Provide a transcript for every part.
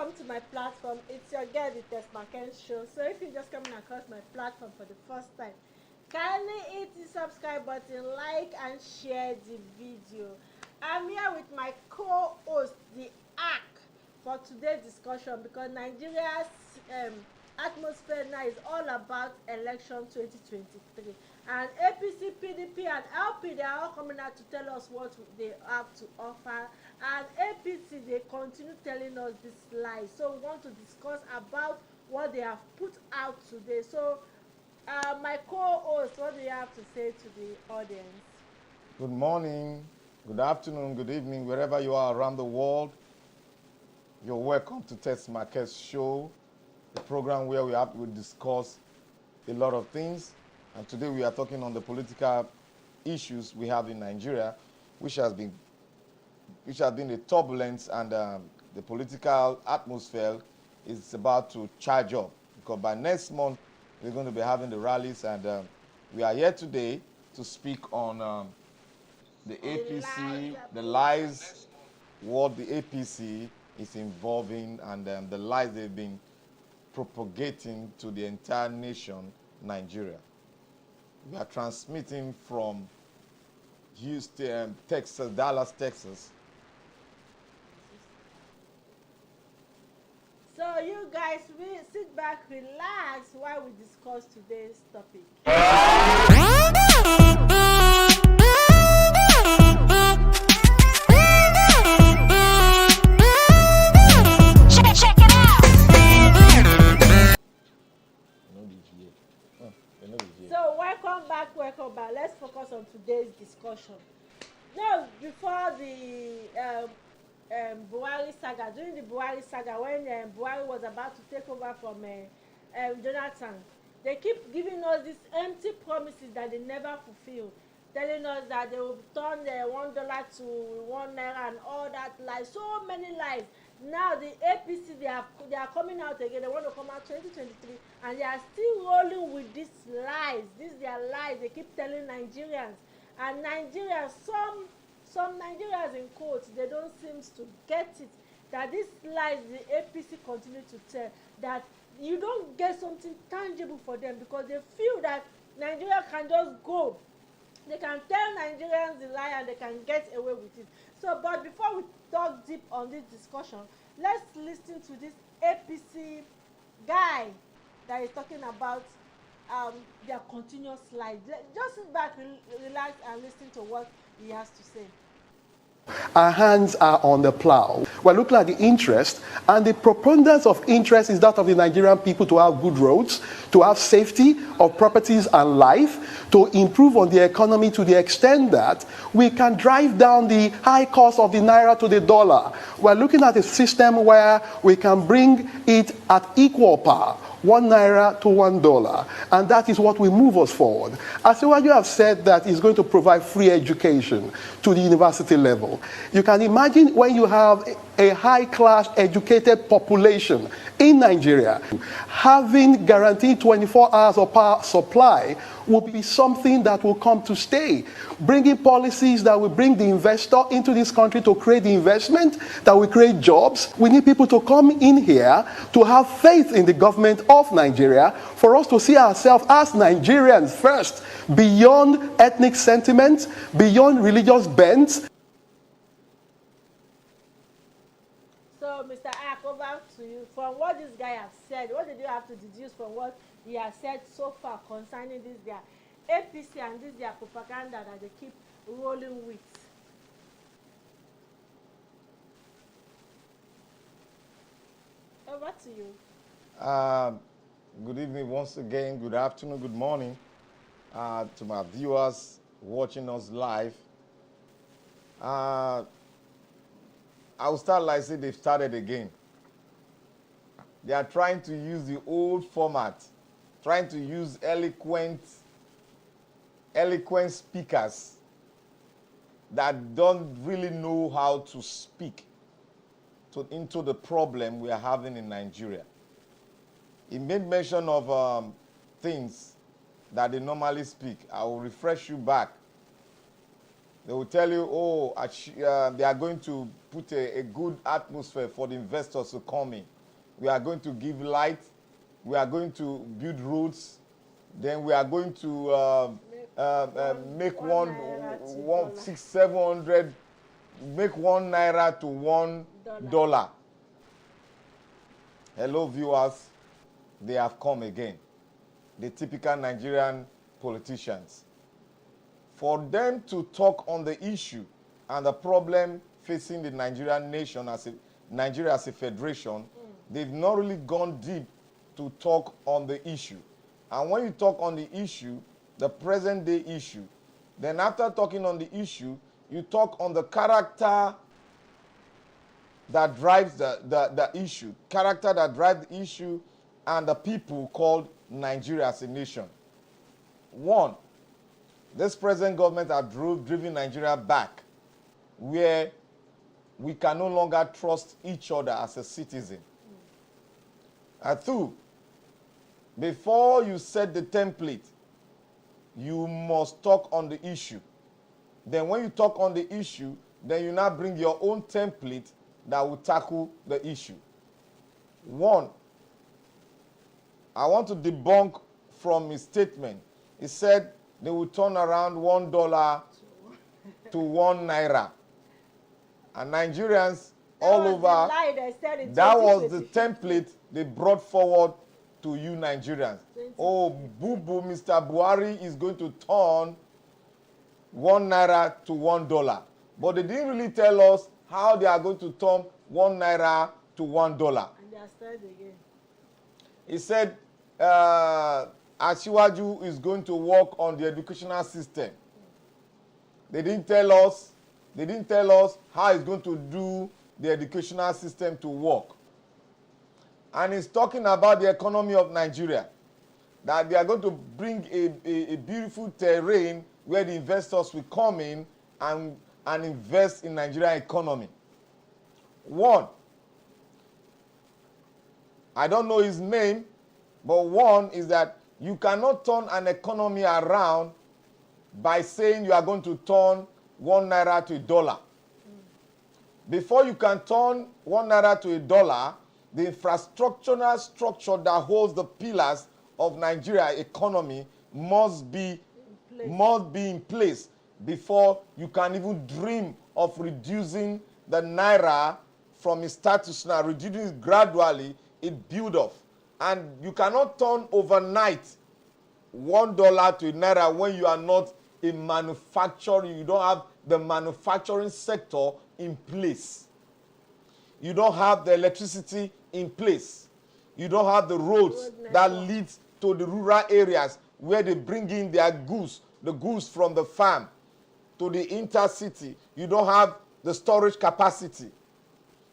welcome to my platform. It's your girl, the TESMAKENZ show. So if you're just coming across my platform for the first time, kindly hit the subscribe button, like and share the video. I'm here with my co-host, the ARC, for today's discussion because Nigeria's atmosphere now is all about election 2023. And APC, PDP, and LP, they are all coming out to tell us what they have to offer. And APC, they continue telling us this lie. So we want to discuss about what they have put out today. So, my co-host, what do you have to say to the audience? Good morning, good afternoon, good evening, wherever you are around the world. You're welcome to TESMAKENZ show, a program where we discuss a lot of things. And today we are talking on the political issues we have in Nigeria, which has been a turbulence, and the political atmosphere is about to charge up because by next month we're going to be having the rallies, and we are here today to speak on the APC, the lies, what the APC is involving, and the lies they've been propagating to the entire nation, Nigeria. We are transmitting from Houston, Texas, Dallas, Texas. So you guys, sit back, relax while we discuss today's topic. So welcome back. Let's focus on today's discussion. Now, before the Buhari saga, during the Buhari saga, when Buhari was about to take over from Jonathan, they keep giving us these empty promises that they never fulfill, telling us that they will turn $1 to ₦1 and all that lies, so many lies. Now the APC, they are coming out again. They want to come out 2023, and they are still rolling with these lies. These their lies. They keep telling Nigerians, and Nigerians, some Nigerians in quotes, they don't seem to get it, that these lies the APC continue to tell, that you don't get something tangible for them because they feel that Nigeria can just go. They can tell Nigerians the lie and they can get away with it. So, but before we talk deep on this discussion, let's listen to this APC guy that is talking about their continuous lies. Just sit back, relax, and listen to what he has to say. Our hands are on the plow. We're looking at the interest, and the preponderance of interest is that of the Nigerian people to have good roads, to have safety of properties and life, to improve on the economy to the extent that we can drive down the high cost of the naira to the dollar. We're looking at a system where we can bring it at equal par, ₦1 to $1, and that is what will move us forward. As you have said that it's going to provide free education to the university level. You can imagine when you have a high-class educated population in Nigeria, having guaranteed 24 hours of power supply will be something that will come to stay. Bringing policies that will bring the investor into this country to create the investment, that will create jobs. We need people to come in here to have faith in the government of Nigeria, for us to see ourselves as Nigerians first, beyond ethnic sentiments, beyond religious bents. So, Mr. Ak, over to you. From what this guy has said, what did you have to deduce from what he has said so far concerning this their APC and this their propaganda that they keep rolling with? Over to you. Good evening once again, good afternoon, good morning to my viewers watching us live. I will start like say they've started again. They are trying to use the old format, trying to use eloquent speakers that don't really know how to speak into the problem we are having in Nigeria. He made mention of things that they normally speak. I will refresh you back. They will tell you, oh, they are going to put a good atmosphere for the investors to come in. We are going to give light. We are going to build roads. Then we are going to make one 600, 700, make ₦1 to $1. Hello, viewers. They have come again. The typical Nigerian politicians. For them to talk on the issue and the problem facing the Nigerian nation Nigeria as a federation, they've not really gone deep to talk on the issue. And when you talk on the issue, the present day issue, then after talking on the issue, you talk on the character that drives the issue, character that drives the issue, and the people called Nigeria as a nation. One, this present government have driven Nigeria back where we can no longer trust each other as a citizen. And two, before you set the template, you must talk on the issue. Then when you talk on the issue, then you now bring your own template that will tackle the issue. One, I want to debunk from his statement. He said they will turn around $1 to ₦1. And Nigerians all over, that was the template they brought forward to you Nigerians. Oh, boo-boo, Mr. Buhari is going to turn ₦1 to $1. But they didn't really tell us how they are going to turn ₦1 to $1. And they are started again. He said Asiwaju is going to work on the educational system. They didn't tell us how he's going to do the educational system to work. And he's talking about the economy of Nigeria, that they are going to bring a beautiful terrain where the investors will come in and invest in Nigerian economy. One, I don't know his name, but one is that you cannot turn an economy around by saying you are going to turn ₦1 to $1. Before you can turn ₦1 to $1, the infrastructural structure that holds the pillars of Nigeria economy must be in place before you can even dream of reducing the naira from its status now, reducing it gradually, it build up. And you cannot turn overnight $1 to naira when you are not a manufacturer. You don't have the manufacturing sector in place. You don't have the electricity in place. You don't have the roads that lead to the rural areas where they bring in their goods, the goods from the farm to the intercity. You don't have the storage capacity.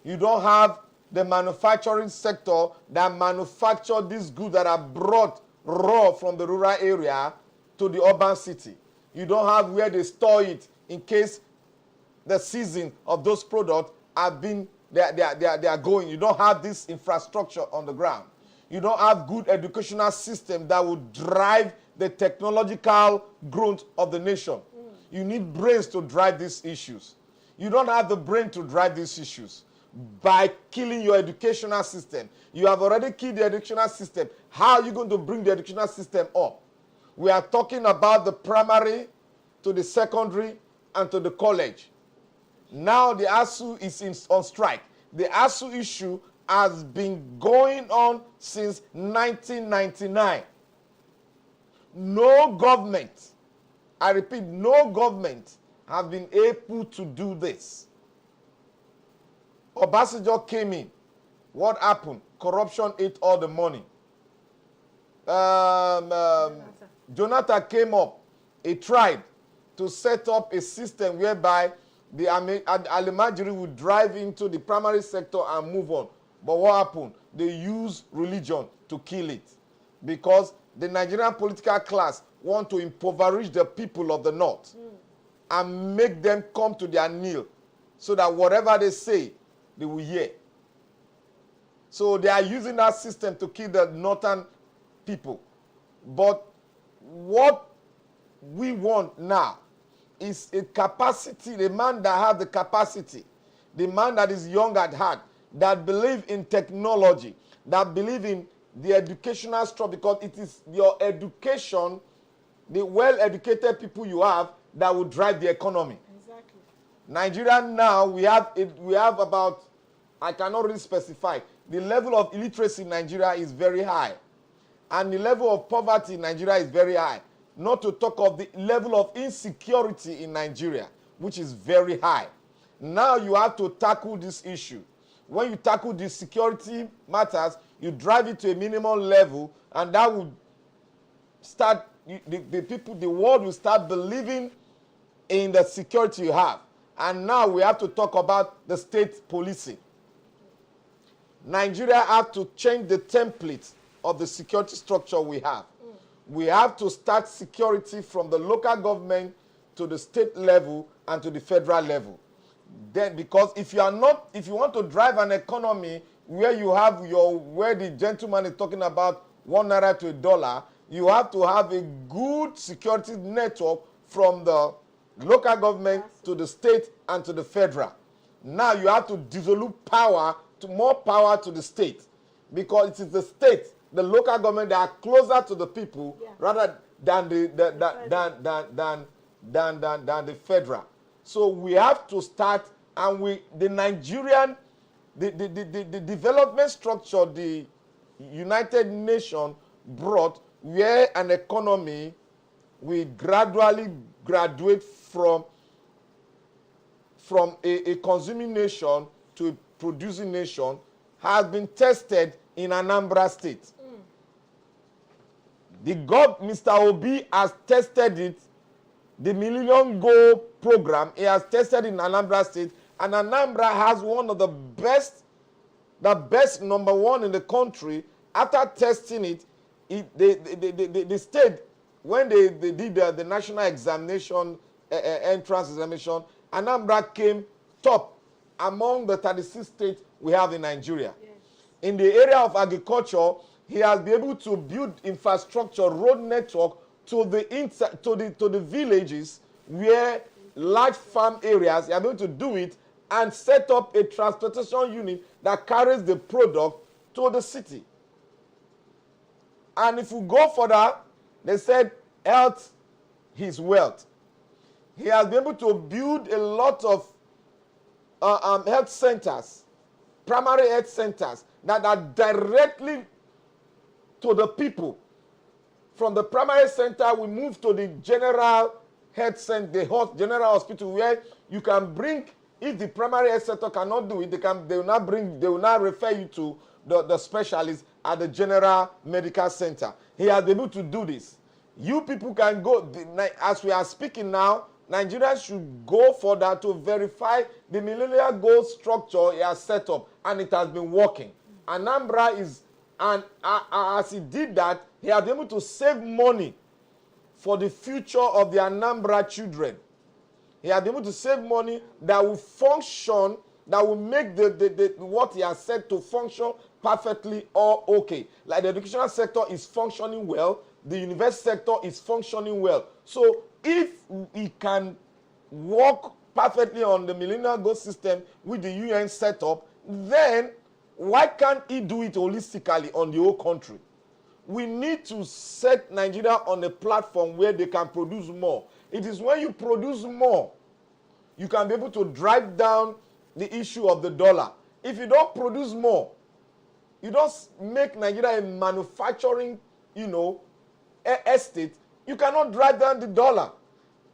You don't have the manufacturing sector that manufacture these goods that are brought raw from the rural area to the urban city. You don't have where they store it in case the season of those products have been, they are going. You don't have this infrastructure on the ground. You don't have good educational system that will drive the technological growth of the nation. You need brains to drive these issues. You don't have the brain to drive these issues. By killing your educational system. You have already killed the educational system. How are you going to bring the educational system up? We are talking about the primary to the secondary and to the college. Now the ASU is on strike. The ASU issue has been going on since 1999. No government, I repeat, no government have been able to do this. Obasanjo came in. What happened? Corruption ate all the money. Jonathan came up. He tried to set up a system whereby the Alimajiri would drive into the primary sector and move on. But what happened? They used religion to kill it. Because the Nigerian political class want to impoverish the people of the north and make them come to their kneel so that whatever they say, they will hear. So they are using that system to kill the northern people. But what we want now is a capacity, the man that has the capacity, the man that is young at heart, that believe in technology, that believe in the educational structure, because it is your education, the well-educated people you have, that will drive the economy. Exactly. Nigeria now, we have about, I cannot really specify, the level of illiteracy in Nigeria is very high. And the level of poverty in Nigeria is very high. Not to talk of the level of insecurity in Nigeria, which is very high. Now you have to tackle this issue. When you tackle the security matters, you drive it to a minimum level, and that will start, the people, the world will start believing in the security you have. And now we have to talk about the state policing. Nigeria have to change the template of the security structure we have. We have to start security from the local government to the state level and to the federal level. Then, because if you want to drive an economy where you have where the gentleman is talking about 1 naira to $1, you have to have a good security network from the local government to the state and to the federal. Now you have to devolve power to more power to the state, because it is the state, the local government, that are closer to the people rather than the federal. So we have to start, and the Nigerian, the development structure the United Nations brought, where an economy will gradually graduate from a consuming nation to a producing nation, has been tested in Anambra State. Mr. Obi has tested it. The Millennium Goal program, he has tested in Anambra State, and Anambra has one of the best number one in the country. After testing it, the state, when they did the national examination, entrance examination, Anambra came top among the 36 states we have in Nigeria. Yes. In the area of agriculture, he has been able to build infrastructure, road network to the villages where large farm areas. He has been able to do it and set up a transportation unit that carries the product to the city. And if you go further, they said health is wealth. He has been able to build a lot of health centers, primary health centers, that are directly to the people. From the primary center, we move to the general health center, the general hospital, where you can bring, if the primary health center cannot do it, they will not refer you to the specialist at the general medical center. He has been able to do this. You people can go, as we are speaking now, Nigerians should go further to verify the millennial goal structure he has set up, and it has been working. Anambra is, and as he did that, he has been able to save money for the future of the Anambra children. He has been able to save money that will function, that will make what he has said to function perfectly or okay. Like the educational sector is functioning well, the university sector is functioning well. So if he can work perfectly on the millennial goal system with the UN setup, then why can't he do it holistically on the whole country? We need to set Nigeria on a platform where they can produce more. It is when you produce more, you can be able to drive down the issue of the dollar. If you don't produce more, you don't make Nigeria a manufacturing, estate, you cannot drive down the dollar.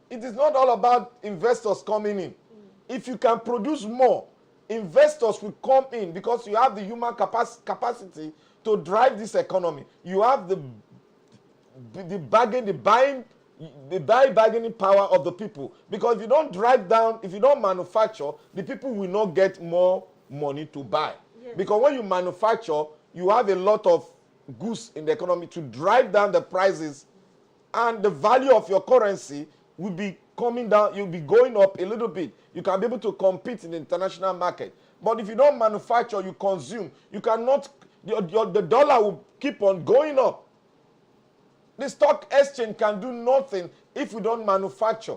It is not all about investors coming in. If you can produce more, investors will come in, because you have the human capacity to drive this economy. You have the bargaining power of the people. Because if you don't drive down, if you don't manufacture, the people will not get more money to buy. Yes. Because when you manufacture, you have a lot of goods in the economy to drive down the prices, and the value of your currency will be coming down, you'll be going up a little bit. You can be able to compete in the international market. But if you don't manufacture, you consume, you cannot, the dollar will keep on going up. The stock exchange can do nothing if we don't manufacture.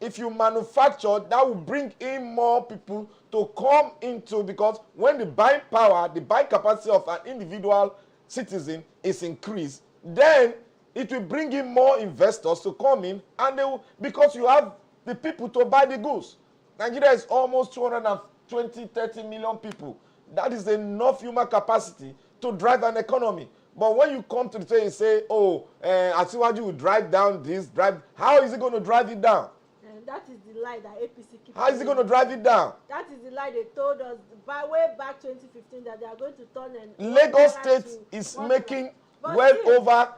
If you manufacture, that will bring in more people to come into, because when the buying power, the buying capacity of an individual citizen is increased, then it will bring in more investors to come in, and they will, because you have the people to buy the goods. Nigeria is almost 220, 30 million people. That is enough human capacity to drive an economy. But when you come to the table and say, oh, Asiwaju will drive down this, how is he going to drive it down? And that is the lie that APC keeps. How is he going to drive it down? That is the lie they told us way back 2015 that they are going to turn. And Lagos State is making well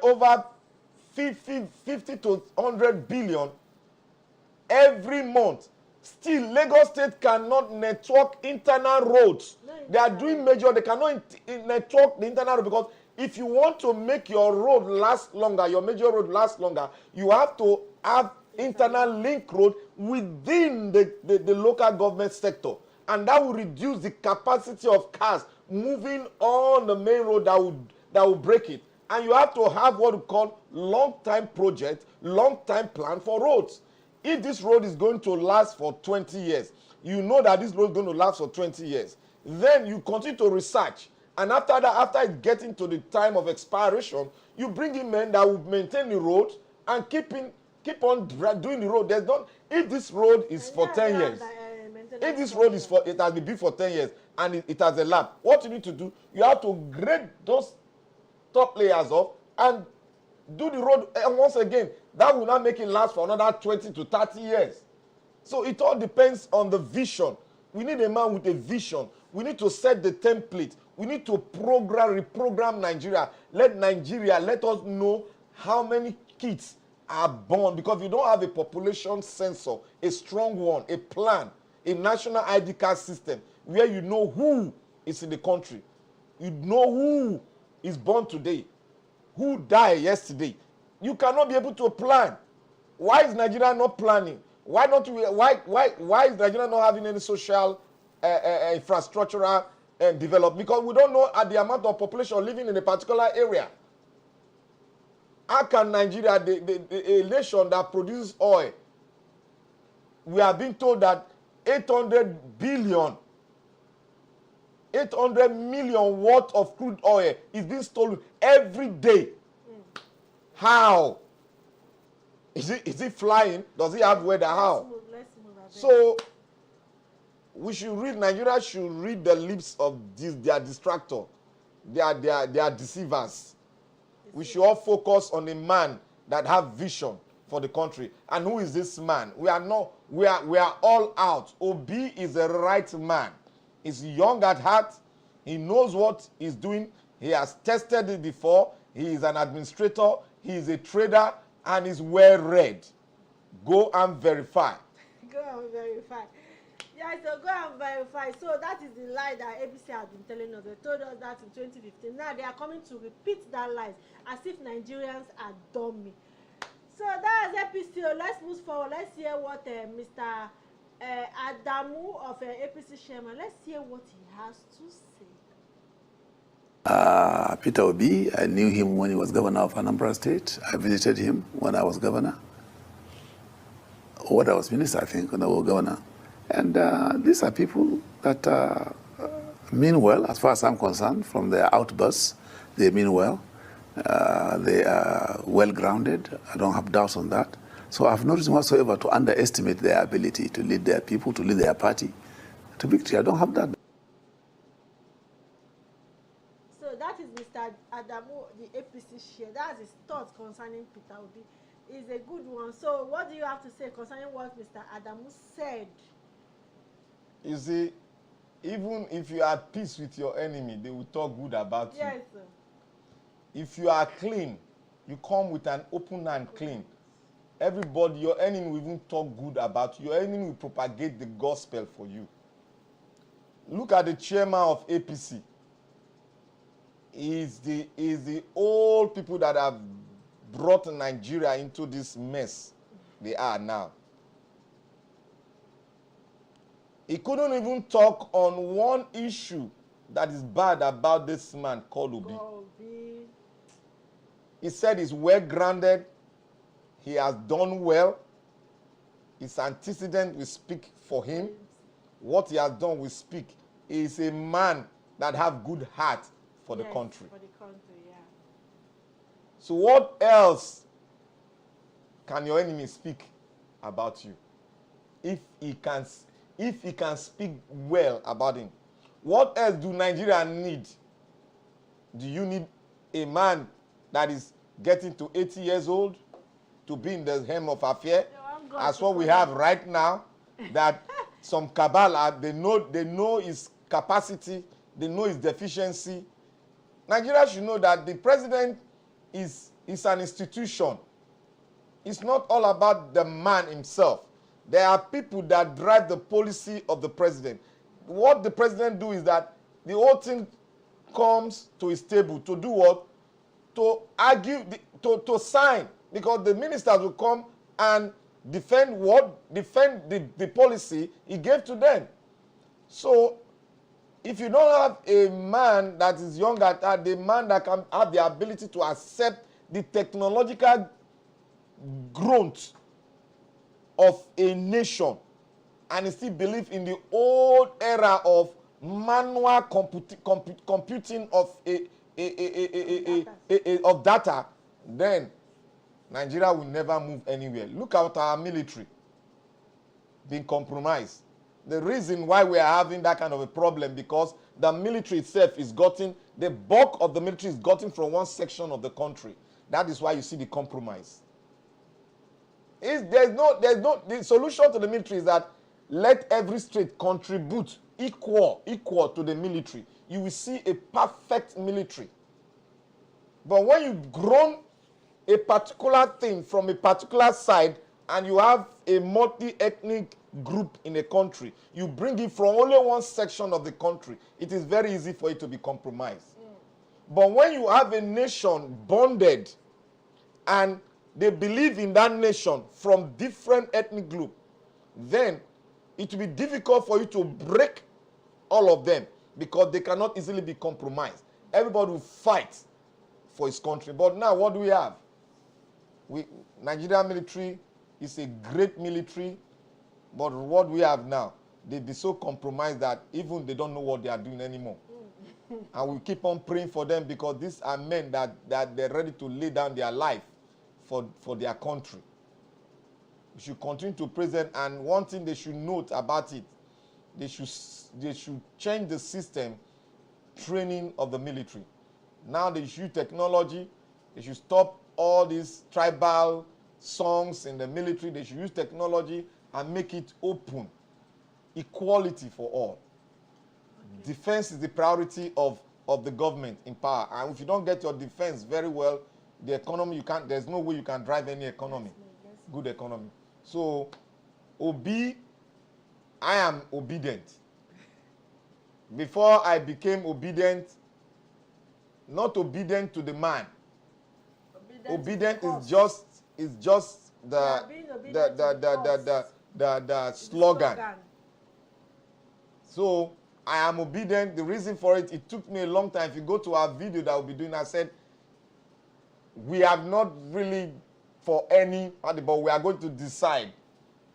over 50 to 100 billion every month. Still, Lagos State cannot network internal roads. No, they are doing major, they cannot network the internal road, because if you want to make your road last longer, your major road last longer, you have to have internal link road within the local government sector. And that will reduce the capacity of cars moving on the main road that will break it. And you have to have what we call long-time project, long-time plan for roads. If this road is going to last for 20 years, you know that this road is going to last for 20 years. Then you continue to research. And after that, after it gets into the time of expiration, you bring in men that will maintain the road and keep on doing the road. There's not, if this road is for 10 years, if this road is for, it has been built for 10 years and it has elapsed, what you need to do, you have to grade those top layers off and do the road. And once again, that will not make it last for another 20 to 30 years. So it all depends on the vision. We need a man with a vision. We need to set the template. We need to reprogram Nigeria. Let us know how many kids are born, because you don't have a population sensor, a strong one, a plan, a national ID card system where you know who is in the country. You know who is born today, who died yesterday. You cannot be able to plan. Why is Nigeria not planning? Why is Nigeria not having any social infrastructural development? Because we don't know the amount of population living in a particular area. How can Nigeria, a nation that produces oil, we are being told that 800 million worth of crude oil is being stolen every day. How? Is it flying? Does it have weather? How? Let's move so Nigeria should read the lips of their distractor, their deceivers. We should all focus on a man that have vision for the country. And who is this man? We are all out. Obi is a right man. He's young at heart. He knows what he's doing. He has tested it before. He is an administrator. He is a trader, and he's well read. Go and verify. Go and verify. Yeah, so go and verify. So that is the lie that APC has been telling us. They told us that in 2015. Now they are coming to repeat that lie as if Nigerians are dummy. So that is APC. Let's move forward. Let's hear what Mr. Adamu of APC chairman. Let's hear what he has to say. Peter Obi, I knew him when he was governor of Anambra State. I visited him when I was governor. Or when I was minister, I think, when I was governor. And these are people that mean well, as far as I'm concerned, from their outbursts. They mean well. They are well-grounded. I don't have doubts on that. So I have no reason whatsoever to underestimate their ability to lead their people, to lead their party to victory. I don't have that. So that is Mr. Adamu, the APC chair. That's his thoughts concerning Peter Obi. It's a good one. So what do you have to say concerning what Mr. Adamu said? You see, even if you are at peace with your enemy, they will talk good about you. Yes, sir. If you are clean, you come with an open and clean. Everybody, your enemy will even talk good about you. Your enemy will propagate the gospel for you. Look at the chairman of APC. Is the old people that have brought Nigeria into this mess they are now. He couldn't even talk on one issue that is bad about this man called Obi. He said he's well-grounded. He has done well. His antecedent will speak for him. What he has done will speak. He is a man that have good heart for the country. For the country, yeah. So what else can your enemy speak about you? If he can speak well about him. What else do Nigeria need? Do you need a man that is getting to 80 years old to be in the helm of affair? As what we have right now, that some cabal, they know his capacity, they know his deficiency. Nigeria should know that the president is an institution. It's not all about the man himself. There are people that drive the policy of the president. What the president do is that the whole thing comes to his table to do what? To argue, to sign, because the ministers will come and defend the policy he gave to them. So if you don't have a man that is young at heart, the man that can have the ability to accept the technological growth of a nation and still believe in the old era of manual computing of of data, then Nigeria will never move anywhere. Look at our military being compromised. The reason why we are having that kind of a problem, because the military itself is gotten, the bulk of the military is gotten from one section of the country. That is why you see the compromise. The solution to the military is that let every state contribute equal to the military. You will see a perfect military. But when you've grown a particular thing from a particular side and you have a multi-ethnic group in a country, you bring it from only one section of the country, it is very easy for it to be compromised. But when you have a nation bonded and they believe in that nation from different ethnic groups, then it will be difficult for you to break all of them because they cannot easily be compromised. Everybody will fight for his country. But now what do we have? Nigerian military is a great military, but what we have now, they be so compromised that even they don't know what they are doing anymore. And we keep on praying for them because these are men that they're ready to lay down their life for their country. We should continue to praise them, and one thing they should note about it, they should change the system training of the military. Now they should use technology. They should stop all these tribal songs in the military. They should use technology and make it open. Equality for all. Okay. Defense is the priority of the government in power. And if you don't get your defense very well, the economy, there's no way you can drive any economy. Good economy. So, I am obedient. Before I became obedient, not obedient to the man. Obedient is just the slogan. So I am obedient. The reason for it took me a long time. If you go to our video that we'll be doing, I said we have not really for any party, but we are going to decide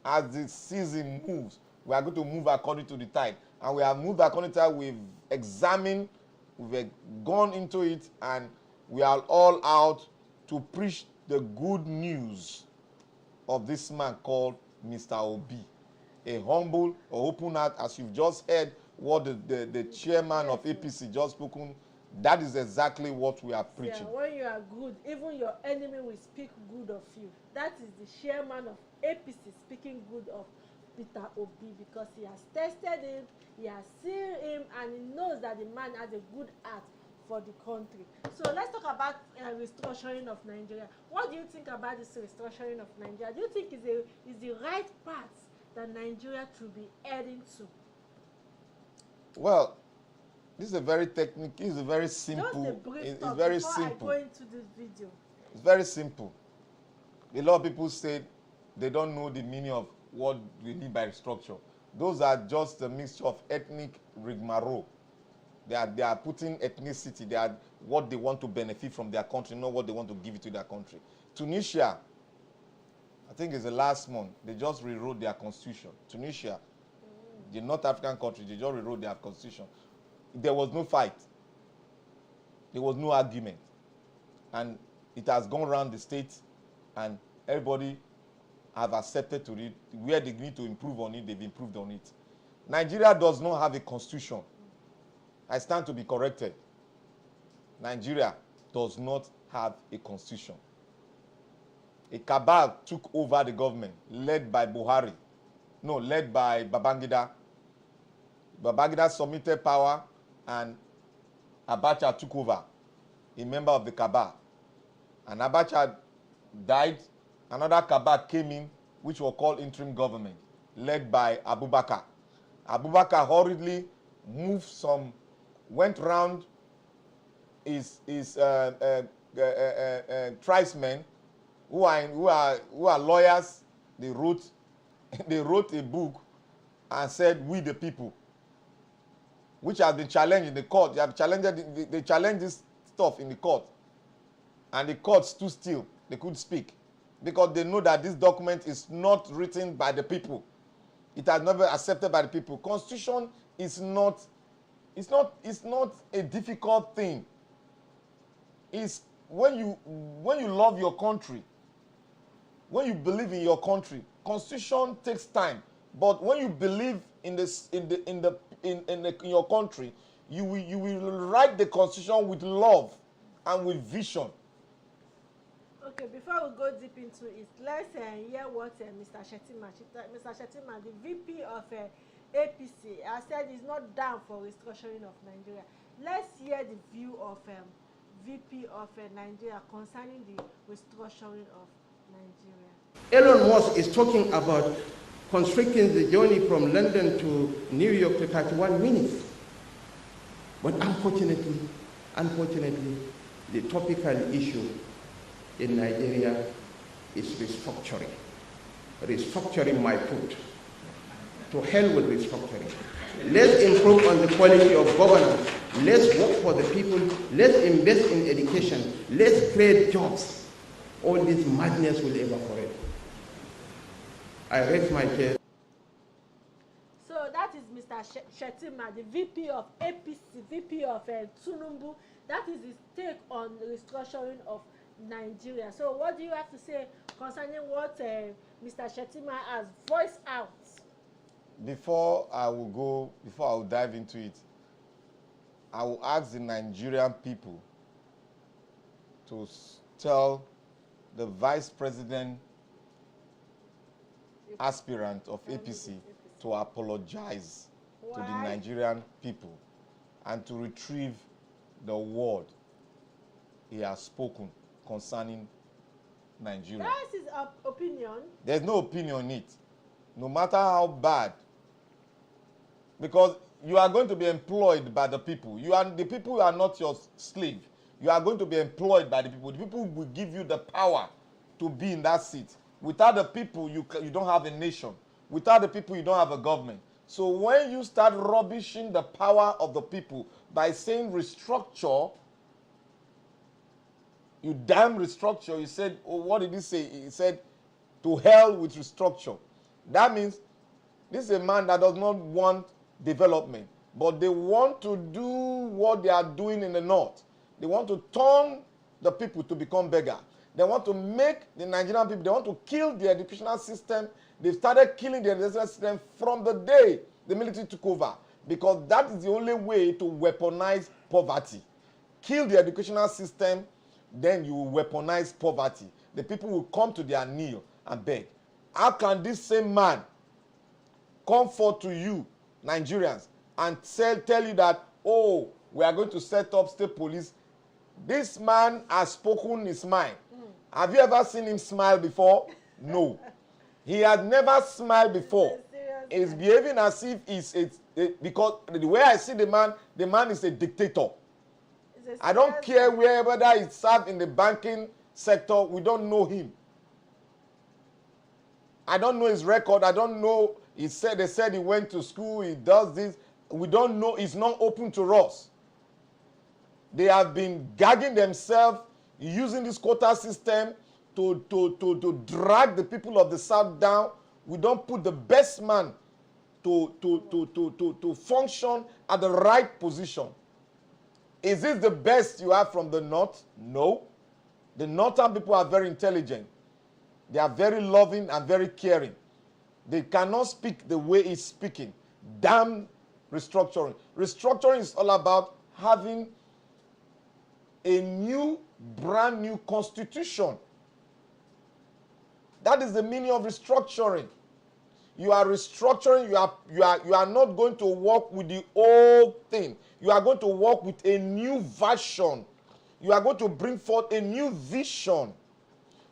as the season moves. We are going to move according to the tide. And we have moved according to that. We've examined, we've gone into it, and we are all out to preach the good news of this man called Mr. Obi. A humble, open heart, as you've just heard what the chairman of APC just spoken. That is exactly what we are preaching. Yeah, when you are good, even your enemy will speak good of you. That is the chairman of APC speaking good of Peter Obi, because he has tested him, he has seen him, and he knows that the man has a good heart for the country. So let's talk about restructuring of Nigeria. What do you think about this restructuring of Nigeria? Do you think is the right path that Nigeria should be heading to? Well, this is a very technical, it's a very simple. Just a brief it's talk very before simple. I go into this video. It's very simple. A lot of people say they don't know the meaning of what we mean by restructure. Those are just a mixture of ethnic rigmarole. They are putting ethnicity. They are what they want to benefit from their country, not what they want to give it to their country. Tunisia I think it's the last month, they just rewrote their constitution. Tunisia, the North African country, they just rewrote their constitution. There was no fight. There was no argument. And it has gone around the state, and everybody have accepted to it. Where they need to improve on it, they've improved on it. Nigeria does not have a constitution. I stand to be corrected. Nigeria does not have a constitution. A cabal took over the government, led by Buhari. No, led by Babangida. Babangida submitted power, and Abacha took over, a member of the cabal. And Abacha died. Another cabal came in, which was called interim government, led by Abubakar. Abubakar hurriedly went round his tribesmen who are lawyers. They wrote a book and said, "We the people," which has been challenged in the court. They challenged this stuff in the court, and the court stood still. They couldn't speak because they know that this document is not written by the people. It has never accepted by the people. Constitution is not a difficult thing. It's when you love your country, when you believe in your country, constitution takes time. But when you believe in your country, you will write the constitution with love and with vision. Okay, before we go deep into it, let's hear what Mr. Shettima, the VP of APC, has said is not down for restructuring of Nigeria. Let's hear the view of VP of Nigeria concerning the restructuring of Nigeria. Elon Musk is talking about constricting the journey from London to New York to 31 minutes. But unfortunately, the topical issue in Nigeria is restructuring. Restructuring my foot. To hell with restructuring. Let's improve on the quality of governance. Let's work for the people. Let's invest in education. Let's create jobs. All this madness will evaporate. I raise my case. So that is Mr. Shettima, the VP of APC, VP of Tunumbu. That is his take on the restructuring of Nigeria. So what do you have to say concerning what Mr. Shettima has voiced out? Before I will dive into it, I will ask the Nigerian people to tell the vice president aspirant of APC to apologize to the Nigerian people and to retrieve the word he has spoken concerning Nigeria. That is his opinion. There's no opinion on it, no matter how bad, because you are going to be employed by the people. The people are not your slave. You are going to be employed by the people. The people will give you the power to be in that seat. Without the people, you don't have a nation. Without the people, you don't have a government. So when you start rubbishing the power of the people by saying restructure, you damn restructure. He said, oh, what did he say? He said, to hell with restructure. That means this is a man that does not want development, but they want to do what they are doing in the north. They want to turn the people to become beggar. They want to make the Nigerian people, they want to kill the educational system. They've started killing the educational system from the day the military took over, because that is the only way to weaponize poverty. Kill the educational system, then you will weaponize poverty. The people will come to their kneel and beg. How can this same man come forth to you, Nigerians, and tell you that, oh, we are going to set up state police? This man has spoken his mind. Have you ever seen him smile before? No. He has never smiled before. He's behaving as if because the way I see the man is a dictator. I don't care whether he served in the banking sector. We don't know him. I don't know his record. I don't know. They said he went to school. He does this. We don't know. It's not open to us. They have been gagging themselves using this quota system to drag the people of the South down. We don't put the best man to function at the right position. Is this the best you have from the North? No. The Northern people are very intelligent. They are very loving and very caring. They cannot speak the way he's speaking. Damn restructuring. Restructuring is all about having a new, brand new constitution. That is the meaning of restructuring. You are restructuring. You are not going to work with the old thing. You are going to work with a new version. You are going to bring forth a new vision.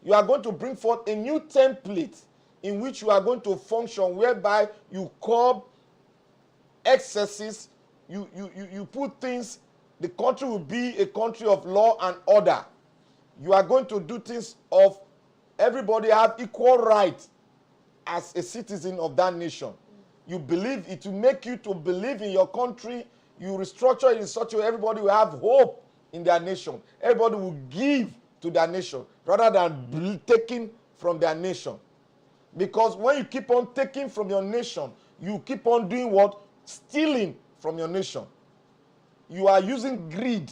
You are going to bring forth a new template in which you are going to function, whereby you curb excesses, you put things, the country will be a country of law and order. You are going to do things of everybody have equal rights as a citizen of that nation. You believe, it will make you to believe in your country. You restructure it in such a way everybody will have hope in their nation. Everybody will give to their nation rather than taking from their nation. Because when you keep on taking from your nation, you keep on doing what? Stealing from your nation. You are using greed.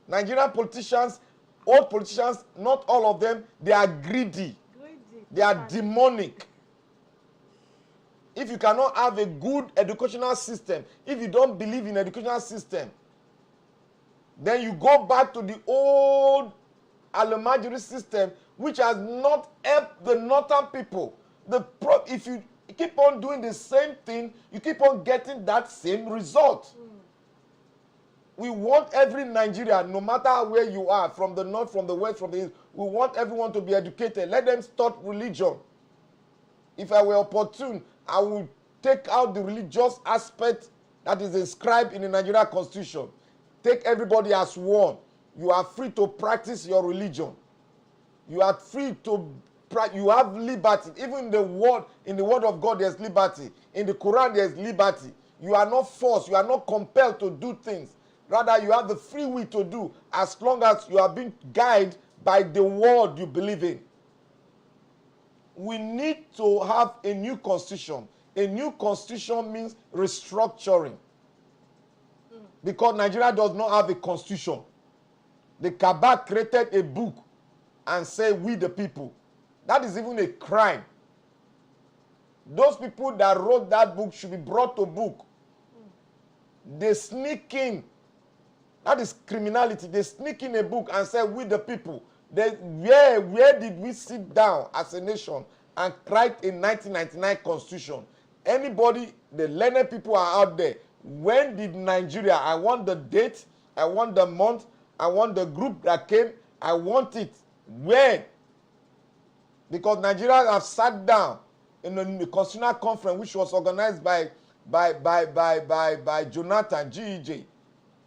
Nigerian politicians, old politicians, not all of them, they are greedy. They are demonic. If you cannot have a good educational system, if you don't believe in educational system, then you go back to the old Alamajiri system, which has not helped the northern people. If you keep on doing the same thing, you keep on getting that same result. We want every Nigerian, no matter where you are, from the north, from the west, from the east, we want everyone to be educated. Let them start religion. If I were opportune, I would take out the religious aspect that is inscribed in the Nigerian Constitution. Take everybody as one. You are free to practice your religion. You are free to, you have liberty. Even in the word of God, there's liberty. In the Quran, there's liberty. You are not forced. You are not compelled to do things. Rather, you have the free will to do as long as you are being guided by the word you believe in. We need to have a new constitution. A new constitution means restructuring. Because Nigeria does not have a constitution. The Kaaba created a book and said, we the people. That is even a crime. Those people that wrote that book should be brought to book. They sneak in. That is criminality. They sneak in a book and say, we the people. Where did we sit down as a nation and write a 1999 constitution? Anybody, the learned people are out there. When did Nigeria, I want the date, I want the month, I want the group that came, I want it. When? Because Nigerians have sat down in a constitutional conference which was organized by Jonathan, GEJ.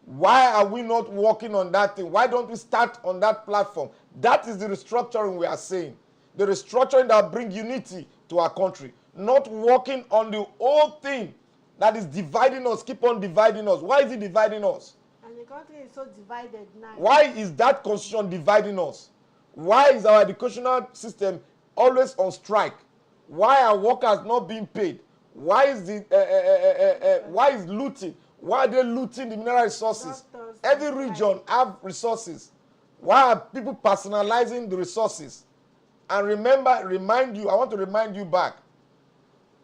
Why are we not working on that thing? Why don't we start on that platform? That is the restructuring we are saying. The restructuring that brings unity to our country. Not working on the old thing that is dividing us, keep on dividing us. Why is it dividing us? And the country is so divided now. Why is that constitution dividing us? Why is our educational system always on strike? Why are workers not being paid? Why is why is looting? Why are they looting the mineral resources? Doctors, every region have resources. Why are people personalizing the resources? And remind you, I want to remind you back.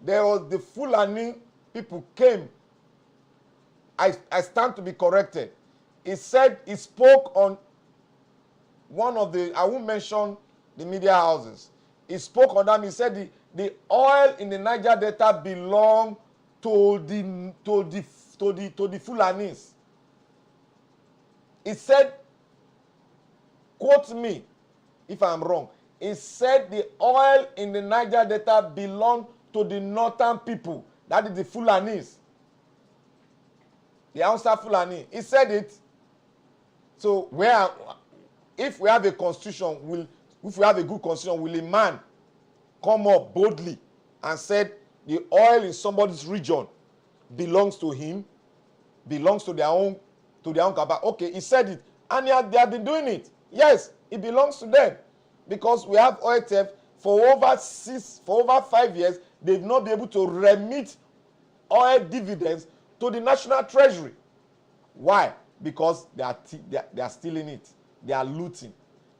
There was the Fulani people came. I stand to be corrected. He said, he spoke on one of the, I won't mention the media houses. He spoke on them. He said the oil in the Niger Delta belong to the Fulanis. He said, quote me if I'm wrong. He said the oil in the Niger Delta belong to the northern people. That is the Fulanis. The Hausa Fulani. He said it. So if we have a constitution, if we have a good constitution, will a man come up boldly and said the oil in somebody's region belongs to him, belongs to their own Kaaba? Okay, he said it. And they have been doing it. Yes, it belongs to them. because we have oil theft for over 5 years. They've not been able to remit oil dividends to the national treasury. Why? Because they are stealing it. They are looting.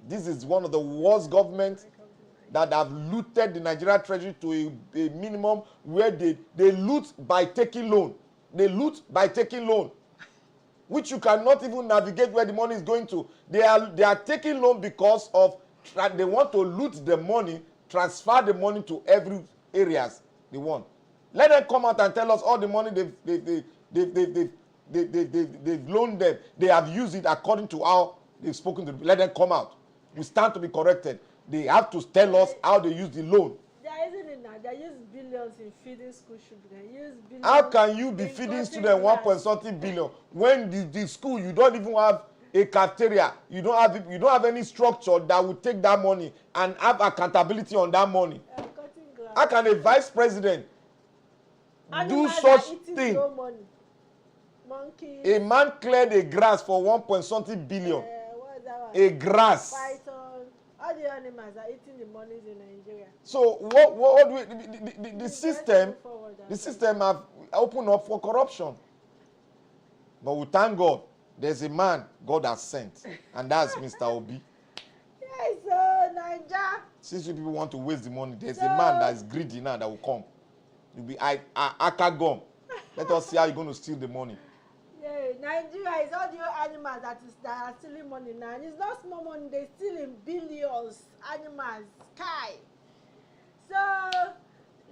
This is one of the worst governments that have looted the Nigerian treasury to a minimum, where they loot by taking loan. They loot by taking loan, which you cannot even navigate where the money is going to. They are taking loan because of they want to loot the money, transfer the money to every areas they want. Let them come out and tell us all the money they've loaned them. They have used it according to how they've spoken to them. Let them come out. We stand to be corrected. They have to tell us how they use the loan. Isn't it now? They use billions in feeding school children. Use billions. How can you be feeding students 1.something billion when the school, you don't even have a cafeteria, you don't have any structure that will take that money and have accountability on that money? How can a vice president do such thing? A man cleared a grass for 1.something billion. A grass. Python. All the animals are eating the monies in Nigeria. So what do we, the system have opened up for corruption. But we thank God, there's a man God has sent, and that's Mr. Obi. Yes, Nigeria. Since you people want to waste the money, there's a man that is greedy now that will come. You'll be Akagom. Let us see how you're going to steal the money. Yeah, Nigeria is all the animals that are stealing money now. And it's not small money, they steal in billions. Animals, sky. So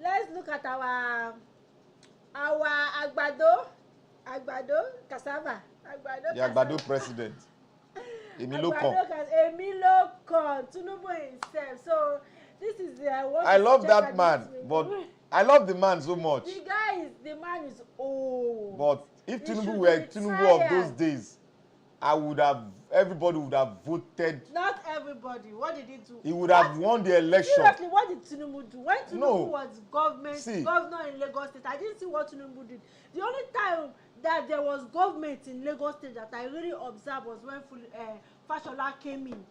let's look at our agbado, cassava, the agbado president. Emilio Kon, Tinubu himself. So this is what I love that man, but I love the man so much. The man is old. But if Tinubu were Tinubu of those days, everybody would have voted. Not everybody. What did he do? He would have won the election. Seriously, what did Tinubu do? When Tinubu was governor in Lagos State, I didn't see what Tinubu did. The only time that there was government in Lagos State that I really observed was when Fashola came in.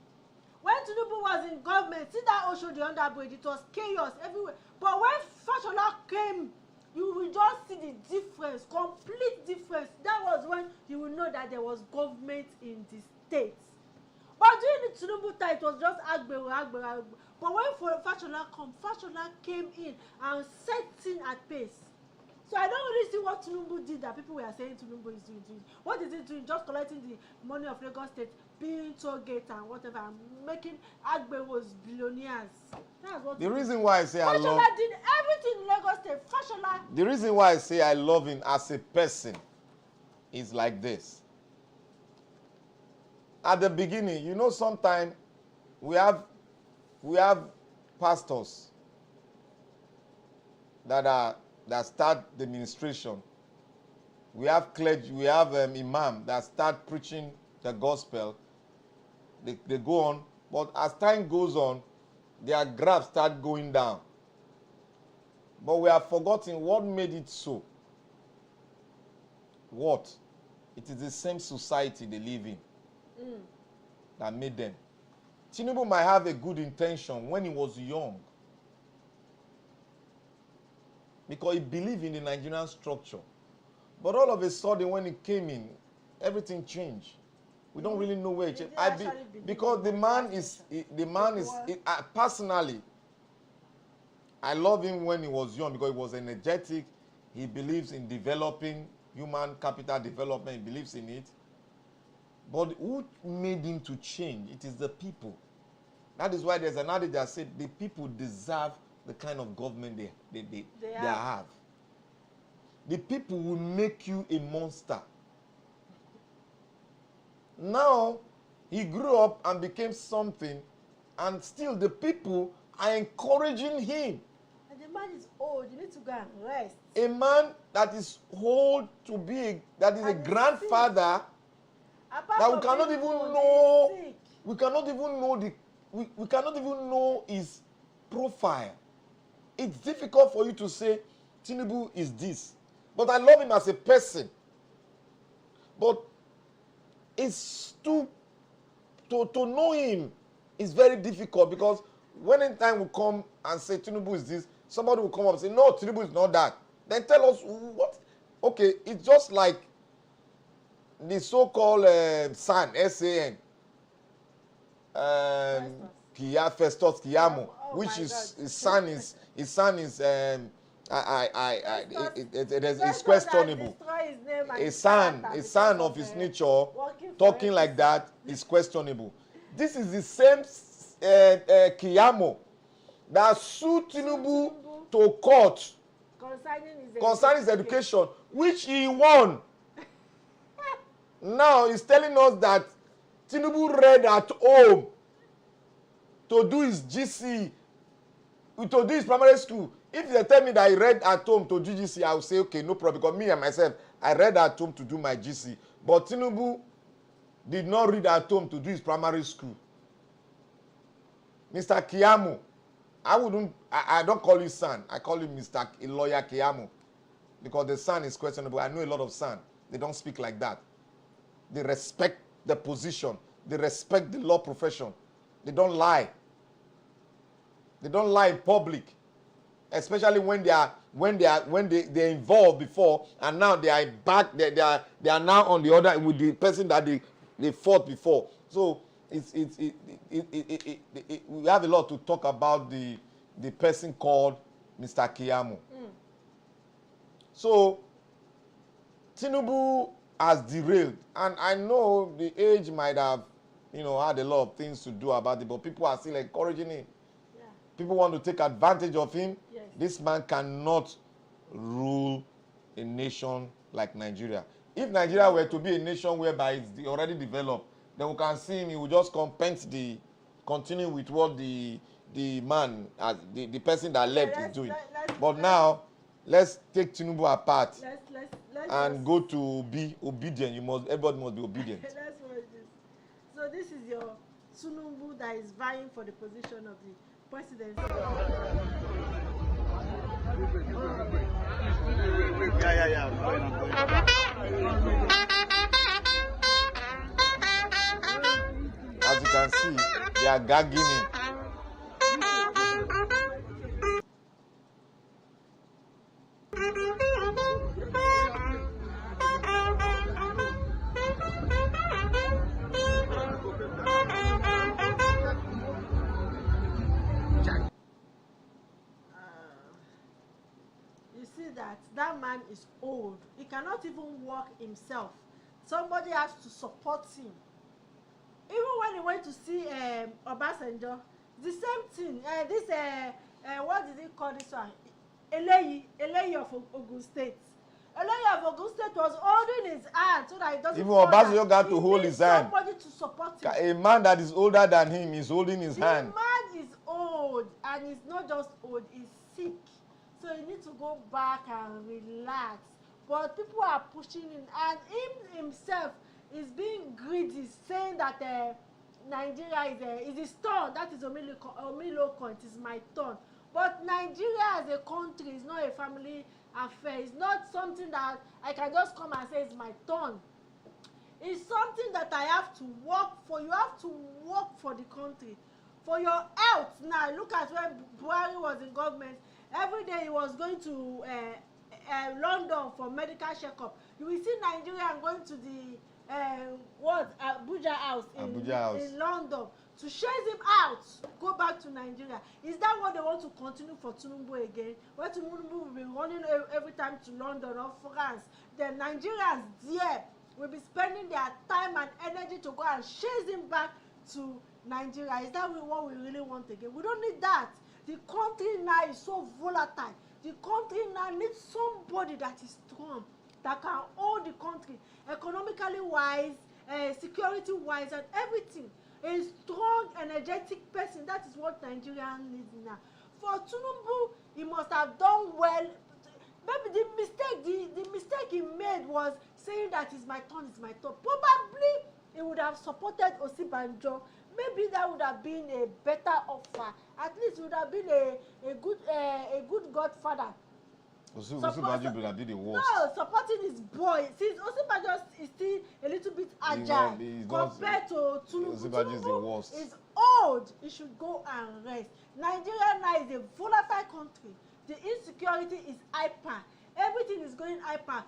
When Tinubu was in government, see that Osho the underbridge, it was chaos everywhere. But when Fashola came, you will just see the difference, complete difference. That was when you will know that there was government in the states. But during the Tinubu time, it was just Agbero. But when Fashola came in and set things at pace. So I don't really see what Tinubu did that people were saying Tinubu is doing. What is he doing? Just collecting the money of Lagos State, being toll gate and whatever, and making Agberos billionaires. That's what. The reason why I say I love. Fashola did everything in Lagos State. Fashola. The reason why I say I love him as a person is like this. At the beginning, you know, sometimes we have pastors that start the ministration. We have clergy, we have imam that start preaching the gospel. They go on, but as time goes on, their graphs start going down. But we have forgotten what made it so. What? It is the same society they live in that made them. Tinubu might have a good intention when he was young, because he believed in the Nigerian structure. But all of a sudden, when he came in, everything changed. We don't really know where it changed. Because the man is personally, I love him when he was young because he was energetic. He believes in developing human capital development. He believes in it. But who made him to change? It is the people. That is why there's an adage that said the people deserve the kind of government they have. The people will make you a monster. Now, he grew up and became something, and still the people are encouraging him. And the man is old. You need to go and rest. A man that is old to be, that is a grandfather, that we cannot even know. We cannot even know we cannot even know his profile. It's difficult for you to say Tinubu is this. But I love him as a person. But it's to know him It's very difficult because when in time will come and say Tinubu is this, somebody will come up and say, no, Tinubu is not that. Then tell us what. Okay, it's just like the so-called SAN, S-A-N, Festus Kiyamo, which is his son is it's questionable. A son of his nature talking like that is questionable. This is the same Kiyamo that sued Tinubu to court concerning his education, which he won. Now he's telling us that Tinubu read at home to do his GC, to do his primary school. If they tell me that he read at home to do GC, I will say, okay, no problem. Because me and myself, I read at home to do my GC. But Tinubu did not read at home to do his primary school. Mr. Kiyamo, I don't call him son. I call him Mr. Lawyer Kiyamo. Because the son is questionable. I know a lot of son. They don't speak like that. They respect the position. They respect the law profession. They don't lie. They don't lie in public, especially when they're involved before, and now they are back. They are now on the other with the person that they fought before. So we have a lot to talk about the person called Mr. Kiyamo. So Tinubu has derailed, and I know the age might have, had a lot of things to do about it, but people are still encouraging him. Yeah. People want to take advantage of him. Yes. This man cannot rule a nation like Nigeria. If Nigeria were to be a nation whereby it's already developed, then we can see him, he will just continue with what the man, the person that left is doing. But now, let's take Tinubu apart and go to be obedient. Everybody must be obedient. Let's watch this. So this is your Tinubu that is vying for the position of the presidency. Yeah. As you can see, they are gagging him. You see that man is old. He cannot even walk himself. Somebody has to support him. Even when he went to see Obasanjo, the same thing. What did he call this one? Eleyi of Ogun State. Eleyi of Ogun State was holding his hand so that he doesn't. Even Obasanjo got to hold his hand. Somebody to support him. A man that is older than him is holding his hand. The man is old, and he's not just old; he's sick. So you need to go back and relax. But people are pushing him, and him himself is being greedy, saying that Nigeria is his turn. That is Omiloko. It is my turn. But Nigeria as a country is not a family affair. It's not something that I can just come and say it's my turn. It's something that I have to work for. You have to work for the country, for your health. Now look at when Buhari was in government. Every day he was going to London for medical checkup. You will see Nigerian going to the Abuja House in London to chase him out, go back to Nigeria. Is that what they want to continue for Tinubu again? Where Tinubu will be running every time to London or France? The Nigerians there will be spending their time and energy to go and chase him back to Nigeria. Is that what we really want again? We don't need that. The country now is so volatile. The country now needs somebody that is strong, that can hold the country economically wise, security wise, and everything. A strong, energetic person. That is what Nigeria needs now. For Tinubu, he must have done well. Maybe the mistake he made was saying that it's my turn, it's my turn. Probably he would have supported Osibanjo. Maybe that would have been a better offer. At least it would have been a good godfather Osinbajo did the worst. No, supporting his boy. Since Osinbajo is still a little bit agile compared to Tinubu. Tinubu is old. He should go and rest. Nigeria now is a volatile country. The insecurity is hyper. Everything is going hyper.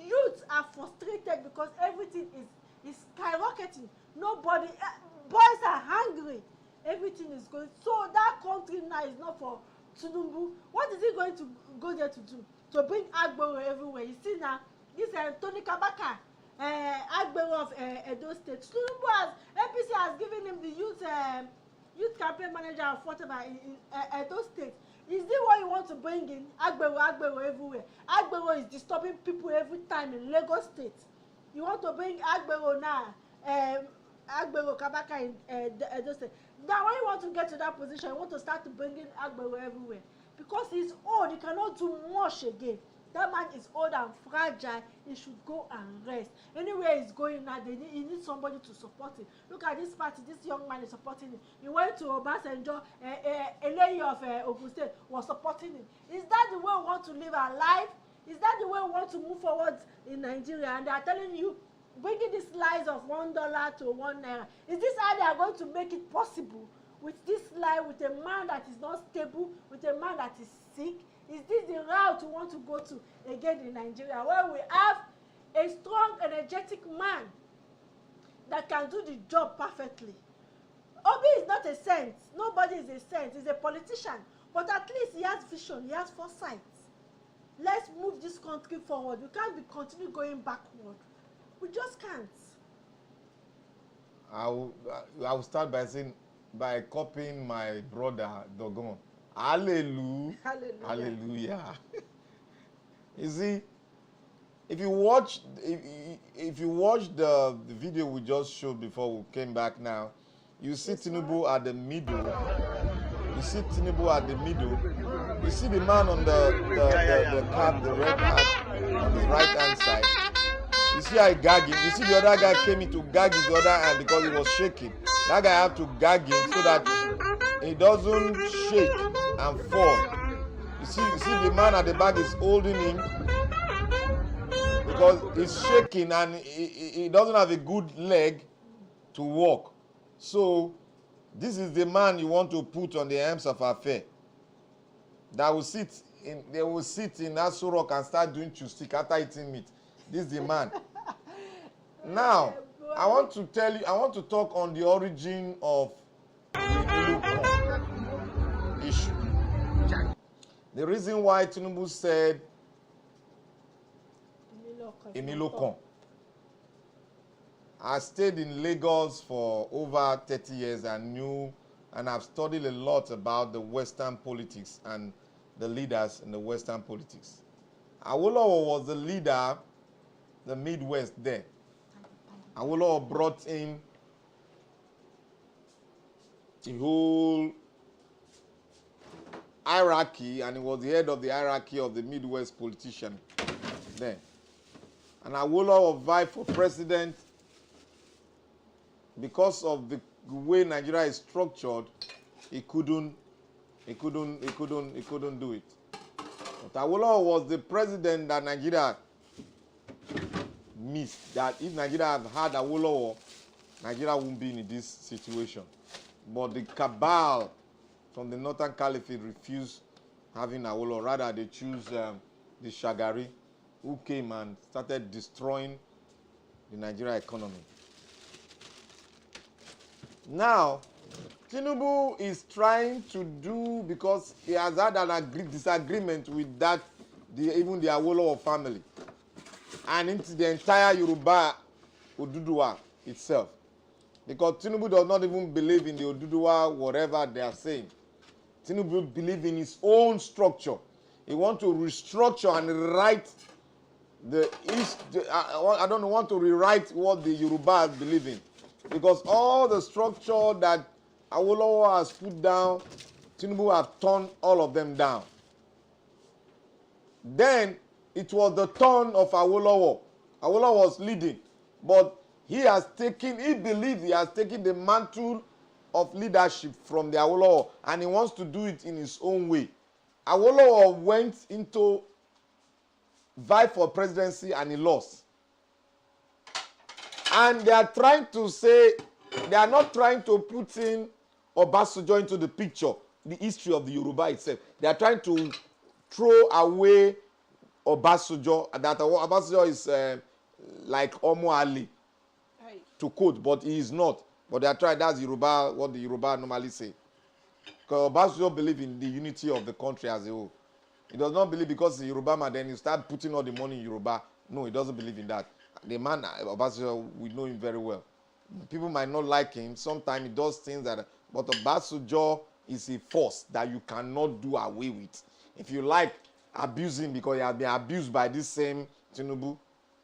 Youths are frustrated because everything is skyrocketing. Nobody, boys are hungry. Everything is going. So that country now is not for Tinubu. What is he going to go there to do? To bring Agbero everywhere. You see now, this Tony Kabaka, Agbero of Edo State. Tinubu has, APC has given him the youth campaign manager of whatever in Edo State. Is this what you want to bring in? Agbero everywhere. Agbero is disturbing people every time in Lagos State. You want to bring Agbero now, Agbero Kabaka in Edo State. Now when you want to get to that position, you want to start bringing Agbero everywhere. Because he's old, he cannot do much again. That man is old and fragile. He should go and rest. Anywhere he's going now, he needs somebody to support him. Look at this party, this young man is supporting him. He went to Obasanjo, a lady of Ogun State was supporting him. Is that the way we want to live our life? Is that the way we want to move forward in Nigeria? And they are telling you, bringing these lies of $1 to $1. Is this how they are going to make it possible? With this lie, with a man that is not stable, with a man that is sick? Is this the route we want to go to again in Nigeria, where we have a strong, energetic man that can do the job perfectly? Obi is not a saint. Nobody is a saint. He's a politician. But at least he has vision. He has foresight. Let's move this country forward. We can't be continue going backward. We just can't. I will start by saying, by copying my brother Dogon. Hallelujah. Hallelujah. Hallelujah. You see, if you watch the video we just showed before we came back now, you see Tinubu at the middle. You see Tinubu at the middle. You see the man on the cap, the red hat, on his right hand side. You see how he gagging. You see the other guy came in to gag his other hand because he was shaking. That guy had to gag him so that he doesn't shake and fall. You see the man at the back is holding him because he's shaking and he doesn't have a good leg to walk. So this is the man you want to put on the arms of affair. They will sit in Aso Rock and start doing chustik after eating meat. This is the man. Now, I want to talk on the origin of the Emilokon issue. The reason why Tinubu said Emilokon. I stayed in Lagos for over 30 years and I've studied a lot about the Western politics and the leaders in the Western politics. Awolowo was the leader, the Midwest there. Awolowo brought in the whole hierarchy, and he was the head of the hierarchy of the Midwest politician then. And Awolowo vied for president because of the way Nigeria is structured. He couldn't do it. But Awolowo was the president that Nigeria missed. That if Nigeria had Awolowo, Nigeria wouldn't be in this situation. But the cabal from the Northern Caliphate refused having Awolowo. Rather, they choose the Shagari, who came and started destroying the Nigeria economy. Now, Tinubu is trying to do, because he has had an disagreement with even the Awolowo family, and into the entire Yoruba Oduduwa itself. Because Tinubu does not even believe in the Oduduwa, whatever they are saying. Tinubu believes in his own structure. He wants to restructure and rewrite I don't want to rewrite what the Yorubas believe in. Because all the structure that Awolowo has put down, Tinubu has turned all of them down. Then it was the turn of Awolowo. Awolowo was leading, but he believes he has taken the mantle of leadership from the Awolowo, and he wants to do it in his own way. Awolowo went into vie for presidency and he lost. And they are trying to say, they are not trying to put in Obasanjo into the picture, the history of the Yoruba itself. They are trying to throw away Obasanjo, that Obasanjo is like Omo Ali, to quote, but he is not. But they are trying, that's Yoruba, what the Yoruba normally say. Because Obasanjo believes in the unity of the country as a whole. He does not believe because he's Yoruba man, then you start putting all the money in Yoruba. No, he doesn't believe in that. The man, Obasanjo, we know him very well. People might not like him. Sometimes he does things that, but Obasanjo is a force that you cannot do away with. If you like, abuse him because he has been abused by this same Tinubu.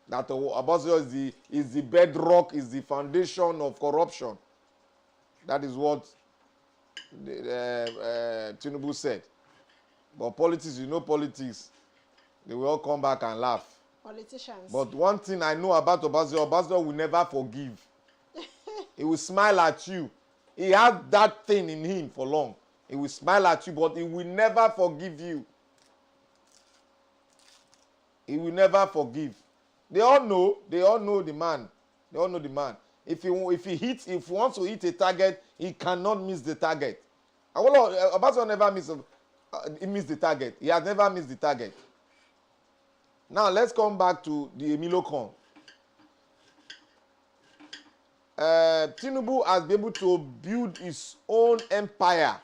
That Obasanjo is the bedrock, is the foundation of corruption. That is what Tinubu said. But politics, you know politics, they will all come back and laugh. Politicians. But one thing I know about Obasanjo, Obasanjo will never forgive. He will smile at you. He has that thing in him for long. He will smile at you, but he will never forgive you. He will never forgive. They all know the man. They all know the man. If he wants to hit a target, he cannot miss the target. Obasanjo never missed the target. He has never missed the target. Now let's come back to the Emilio Con. Tinubu has been able to build his own empire,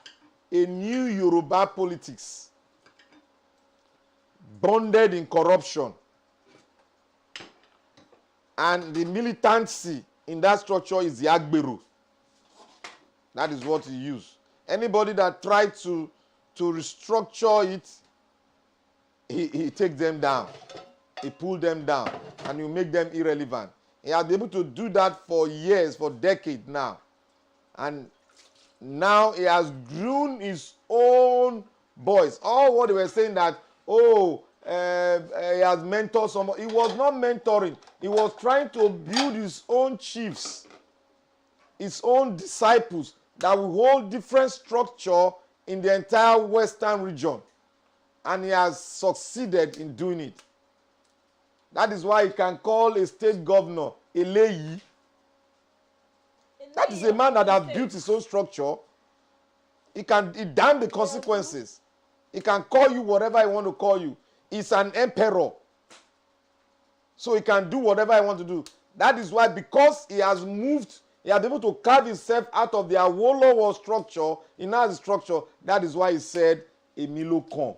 a new Yoruba politics, bonded in corruption. And the militancy in that structure is the Agberu. That is what he used. Anybody that tried to restructure it, he takes them down. He pulls them down and you make them irrelevant. He has been able to do that for years, for decades now. And now he has grown his own boys. All what they were saying that, he has mentored someone. He was not mentoring. He was trying to build his own chiefs, his own disciples that will hold different structure in the entire Western region. And he has succeeded in doing it. That is why he can call a state governor Eleyi. That is a man that has built his own structure. He damn the consequences. He can call you whatever he want to call you. He's an emperor. So he can do whatever he wants to do. That is why, because he has moved, he has been able to carve himself out of the Awolowo structure, in his structure. That is why he said Emilio Con.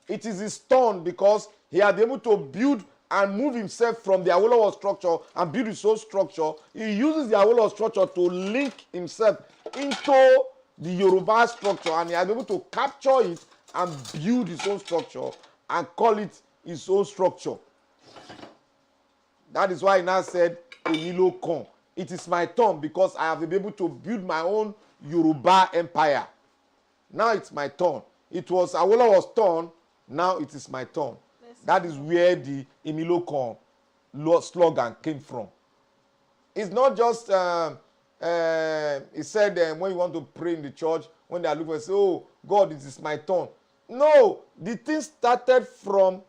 It is his turn because he had been able to build and move himself from the Awolowo structure and build his own structure. He uses the Awolowo structure to link himself into the Yoruba structure, and he has been able to capture it and build his own structure and call it his own structure. That is why he now said Emilio Con. It is my turn because I have been able to build my own Yoruba empire. Now it's my turn. It was Awolowo's turn. Now it is my turn. That is where the Emilio Con slogan came from. It's not just, he said when you want to pray in the church, when they are looking, say, oh, God, it is my turn. No, the thing started from,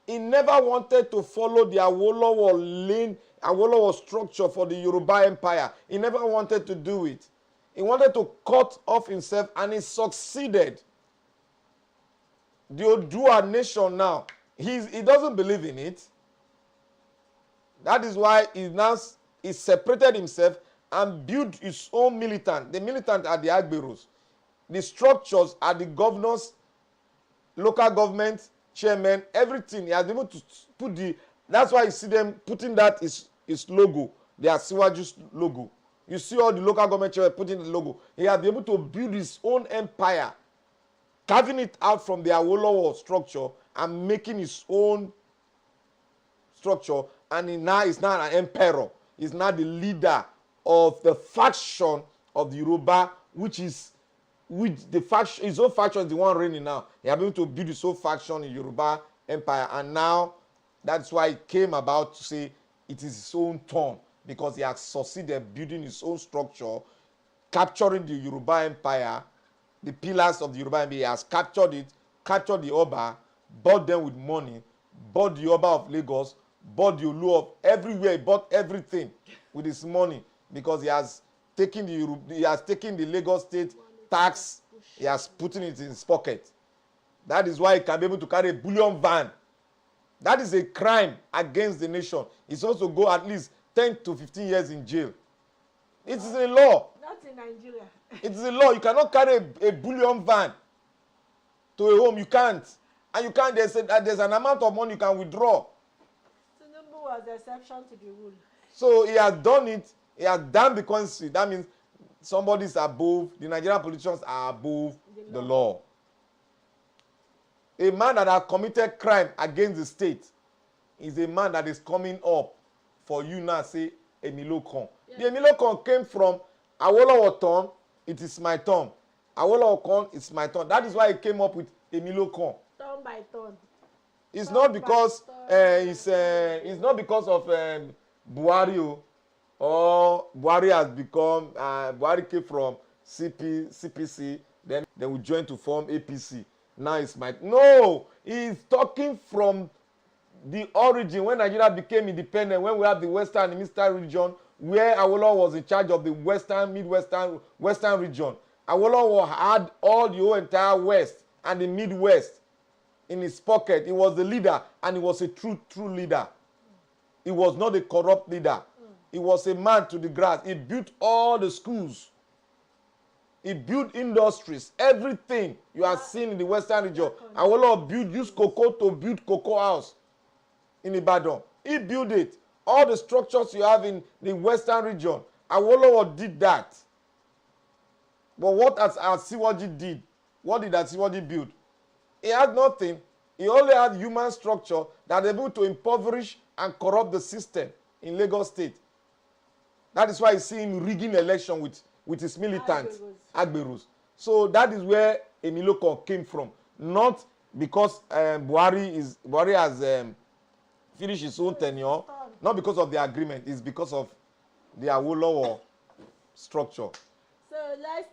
he never wanted to follow the Awolowo lane, Awolowo structure for the Yoruba Empire. He never wanted to do it. He wanted to cut off himself, and he succeeded. The Odua nation now, he doesn't believe in it. That is why he separated himself and built his own militant. The militant are the Agberos. The structures are the governors, local government, chairman, everything. He has been able to put that's why you see them putting that his logo, their Siwaju's logo. You see all the local government chairman putting the logo. He has been able to build his own empire, carving it out from the Awolowo structure and making his own structure. And now he's not an emperor. He's not the leader of the faction of the Yoruba, his own faction is the one reigning now. He has been able to build his own faction in Yoruba empire, and now that's why it came about to say it is his own turn, because he has succeeded building his own structure, capturing the Yoruba empire, the pillars of the Yoruba empire. He has captured it, captured the Oba, bought them with money, bought the Oba of Lagos, bought the Olu of everywhere, he bought everything with his money because he has taken the Lagos state tax, he has put it in his pocket. That is why he can be able to carry a bullion van. That is a crime against the nation. He's supposed to go at least 10 to 15 years in jail. It is a law. Not in Nigeria. It is a law. You cannot carry a bullion van to a home. You can't. And you can't. There's an amount of money you can withdraw. Tinubu was the exception to the rule. So he has done it. He has done the constitution. That means somebody is above. The Nigerian politicians are above the law. A man that has committed crime against the state is a man that is coming up for you now say Emilokon. Yes. The Emilokon came from Awolowo turn, it is my turn. Awolowo con, it's my turn. That is why he came up with Emilokon. Turn by turn. It's not because it's not because of Buhari or Buhari has become Buhari came from CPC, then they will join to form APC. Now it's my no. He's talking from the origin when Nigeria became independent, when we have the Western and Eastern region, where Awolowo was in charge of the Western, Western region. Awolowo had all the whole entire West and the Midwest in his pocket. He was the leader, and he was a true leader. He was not a corrupt leader. He was a man to the grass. He built all the schools. He built industries, everything you are seeing in the Western region. Awolowo used cocoa to build cocoa house in Ibadan. He built it. All the structures you have in the Western region, Awolowo did that. But what has Asiwaju did? What did Asiwaju build? He had nothing. He only had human structure that is able to impoverish and corrupt the system in Lagos State. That is why you see him rigging election with his militants, Agberus. So that is where Emilokon came from. Not because Buhari has finished his own tenure, not because of the agreement, it's because of the Awolowo structure. So let's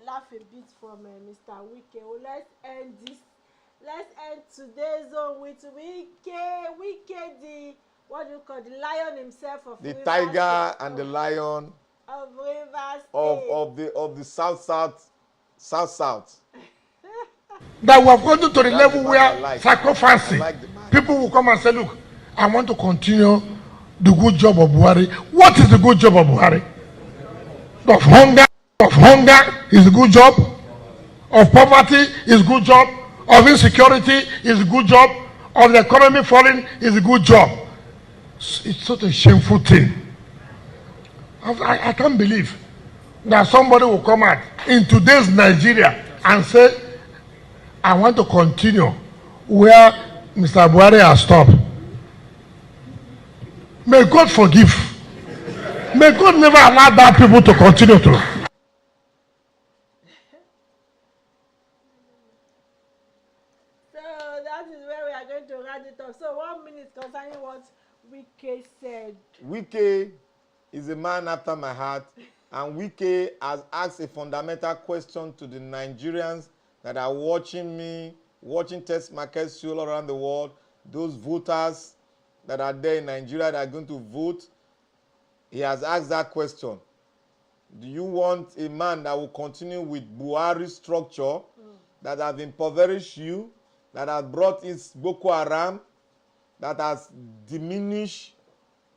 laugh a bit from Mr. Wike. Well, let's end today's zone with Wike, the what do you call the lion himself of the Rivers tiger State, and the lion of Rivers of the south. That we have gotten to the level where sacrificing people will come and say, look, I want to continue the good job of Buhari. What is the good job of Buhari? Of hunger is a good job. Of poverty is a good job. Of insecurity is a good job. Of the economy falling is a good job. It's such a shameful thing. I can't believe that somebody will come out in today's Nigeria and say, I want to continue where Mr. Buhari has stopped. May God forgive. May God never allow that people to continue to. So that is where we are going to round it up. So 1 minute concerning what Wike said. Wike is a man after my heart, and Wike has asked a fundamental question to the Nigerians that are watching me, watching TESMAKENZ all around the world, those voters that are there in Nigeria that are going to vote. He has asked that question. Do you want a man that will continue with Buhari's structure that has impoverished you, that has brought in Boko Haram, that has diminished